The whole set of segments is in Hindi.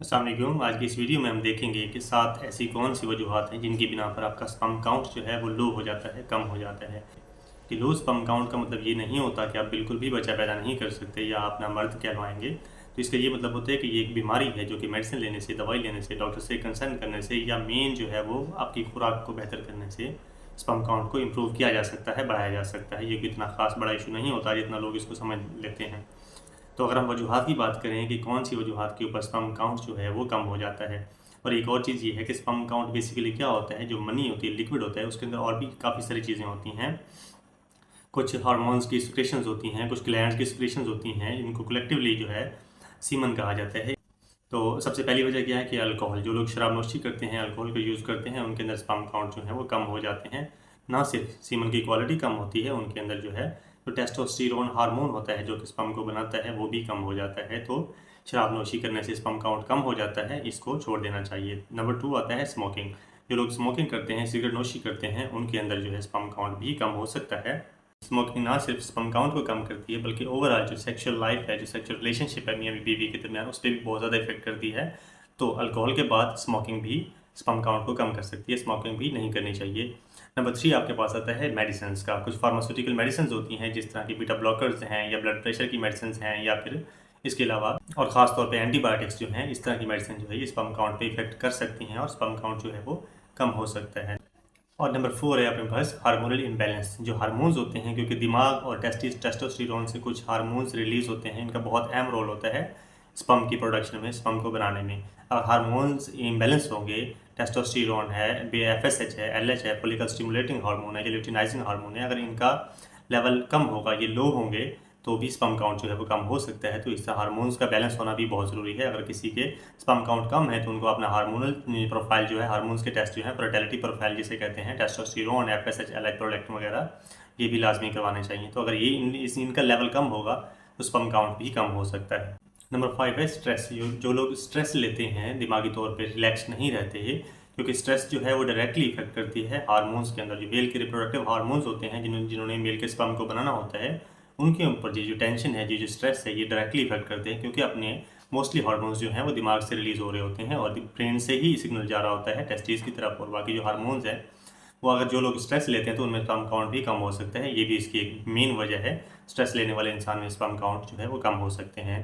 अस्सलाम वालेकुम। आज की इस वीडियो में हम देखेंगे कि 7 ऐसी कौन सी वजूहत हैं जिनकी बिना पर आपका स्पर्म काउंट जो है वो लो हो जाता है, कम हो जाता है। कि लो स्पर्म काउंट का मतलब ये नहीं होता कि आप बिल्कुल भी बच्चा पैदा नहीं कर सकते या आप नामर्द कहलवाएंगे। तो इसका ये मतलब होता है कि ये एक बीमारी है जो कि मेडिसिन लेने से, दवाई लेने से, डॉक्टर से कंसल्ट करने से या मेन जो है वो आपकी खुराक को बेहतर करने से स्पर्म काउंट को इम्प्रूव किया जा सकता है, बढ़ाया जा सकता है। ये कि इतना खास बड़ा इशू नहीं होता जितना लोग इसको समझ लेते हैं। तो अगर हम वजूहात की बात करें कि कौन सी वजूहात के ऊपर स्पर्म काउंट जो है वो कम हो जाता है। और एक और चीज़ ये है कि स्पर्म काउंट बेसिकली क्या होता है, जो मनी होती है, लिक्विड होता है, उसके अंदर और भी काफ़ी सारी चीज़ें होती हैं। कुछ हार्मोन्स की सिक्रेशंस होती हैं, कुछ ग्लैंड्स की सिक्रेशंस होती हैं, इनको कलेक्टिवली जो है सीमन कहा जाता है। तो सबसे पहली वजह क्या है कि अल्कोहल, जो लोग शराबनोशी करते हैं, अल्कोहल का यूज़ करते हैं, उनके अंदर स्पर्म काउंट जो है वो कम हो जाते हैं। ना सिर्फ सीमन की क्वालिटी कम होती है, उनके अंदर जो है जो टेस्टोस्टेरोन हार्मोन होता है जो कि स्पर्म को बनाता है वो भी कम हो जाता है। तो शराबनोशी करने से स्पर्म काउंट कम हो जाता है, इसको छोड़ देना चाहिए। नंबर 2 आता है स्मोकिंग। जो लोग स्मोकिंग करते हैं, सिगरेट नोशी करते हैं, उनके अंदर जो है स्पर्म काउंट भी कम हो सकता है। स्मोकिंग ना सिर्फ स्पर्म काउंट को कम करती है बल्कि ओवरऑल जो सेक्सुअल लाइफ है, जो सेक्सुअल रिलेशनशिप है मियाँ बीवी के दरमियान, उस पर भी बहुत ज़्यादा इफेक्ट करती है। तो अल्कोहल के बाद स्मोकिंग भी स्पर्म काउंट को कम कर सकती है, स्मोकिंग भी नहीं करनी चाहिए। नंबर 3 आपके पास आता है मेडिसिन का। कुछ फार्मास्यूटिकल मेडिसिन होती हैं जिस तरह की बीटा ब्लॉकर्स हैं या ब्लड प्रेशर की मेडिसिन हैं, या फिर इसके अलावा और ख़ास तौर पे एंटीबायोटिक्स जो हैं, इस तरह की मेडिसिन जो है ये स्पर्म काउंट पे इफेक्ट कर सकती हैं और स्पर्म काउंट जो है वो कम हो सकता है। और नंबर 4 है अपने पास हार्मोनल इम्बैलेंस। जो हार्मोन्स होते हैं, क्योंकि दिमाग और टेस्टोस्टेरोन से कुछ हार्मोन्स रिलीज होते हैं, इनका बहुत अहम रोल होता है स्पर्म की प्रोडक्शन में, स्पर्म को बनाने में। अगर हार्मोन्स इम्बैलेंस होंगे, टेस्टोस्टेरोन है, FSH है, LH है, फोलिकल स्टिमुलेटिंग हार्मोन है, ल्यूटिनाइजिंग हार्मोन है, अगर इनका लेवल कम होगा, ये लो होंगे, तो भी स्पर्म काउंट जो है वो कम हो सकता है। तो इससे हार्मोन्स का बैलेंस होना भी बहुत ज़रूरी है। अगर किसी के स्पर्म काउंट कम है तो उनको अपना हार्मोनल प्रोफाइल जो है, हार्मोन्स के टेस्ट जो है, फर्टिलिटी प्रोफाइल जिसे कहते हैं, टेस्टोस्टेरोन, FSH, LH, प्रोलैक्टिन वगैरह, ये भी लाजमी करवाने चाहिए। तो अगर ये इनका लेवल कम होगा तो स्पर्म काउंट भी कम हो सकता है। नंबर 5 है स्ट्रेस। जो लोग स्ट्रेस लेते हैं, दिमागी तौर पे रिलैक्स नहीं रहते हैं, क्योंकि स्ट्रेस जो है वो डायरेक्टली इफेक्ट करती है हार्मोन्स के अंदर। जो मेल के रिप्रोडक्टिव हार्मोन्स होते हैं, जिन्होंने मेल के स्पर्म को बनाना होता है, उनके ऊपर ये जो टेंशन है, ये जो स्ट्रेस है, ये डायरेक्टली इफेक्ट करते हैं, क्योंकि अपने मोस्टली हार्मोन्स जो हैं वो दिमाग से रिलीज हो रहे होते हैं और ब्रेन से ही सिग्नल जा रहा होता है टेस्टिस की तरफ। और बाकी जो हार्मोन्स हैं वो अगर जो लोग स्ट्रेस लेते हैं तो उनमें स्पर्म काउंट भी कम हो सकता है। ये भी इसकी एक मेन वजह है। स्ट्रेस लेने वाले इंसान में स्पर्म काउंट जो है वो कम हो सकते हैं।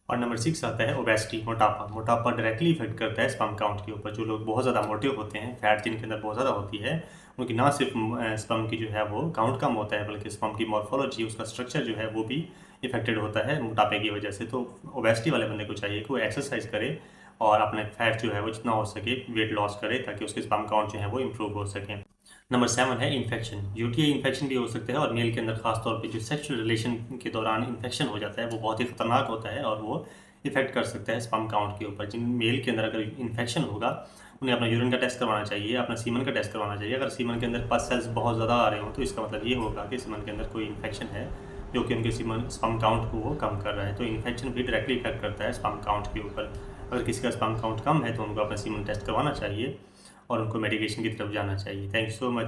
और नंबर 6 आता है ओबेसिटी, मोटापा। मोटापा डायरेक्टली इफेक्ट करता है स्पर्म काउंट के ऊपर। जो लोग बहुत ज़्यादा मोटे होते हैं, फैट जिनके अंदर बहुत ज़्यादा होती है, उनकी ना सिर्फ स्पर्म की जो है वो काउंट कम होता है, बल्कि स्पर्म की मॉर्फोलॉजी, उसका स्ट्रक्चर जो है वो भी इफेक्टेड होता है मोटापे की वजह से। तो ओबेसिटी वाले बंदे को चाहिए कि वो एक्सरसाइज करे और अपने फैट जो है वो जितना हो सके वेट लॉस करे, ताकि उसके स्पर्म काउंट जो है वो इम्प्रूव हो सके। नंबर 7 है इन्फेक्शन। यूटीआई इन्फेक्शन भी हो सकता है, और मेल के अंदर खासतौर पे जो सेक्सुअल रिलेशन के दौरान इन्फेक्शन हो जाता है वो बहुत ही खतरनाक होता है और वो इफेक्ट कर सकता है स्पर्म काउंट के ऊपर। जिन मेल के अंदर अगर इन्फेक्शन होगा, उन्हें अपना यूरिन का टेस्ट करवाना चाहिए, अपना सीमन का टेस्ट करवाना चाहिए। अगर सीमन के अंदर पस सेल्स बहुत ज़्यादा आ रहे हो तो इसका मतलब ये होगा कि सीमन के अंदर कोई इन्फेक्शन है जो कि उनके सीमन स्पर्म काउंट को वो कम कर रहा है। तो इन्फेक्शन भी डायरेक्टली इफेक्ट करता है स्पर्म काउंट के ऊपर। अगर किसी का स्पर्म काउंट कम है तो उनको अपना सीमन टेस्ट करवाना चाहिए और उनको मेडिकेशन की तरफ जाना चाहिए। Thank you so much.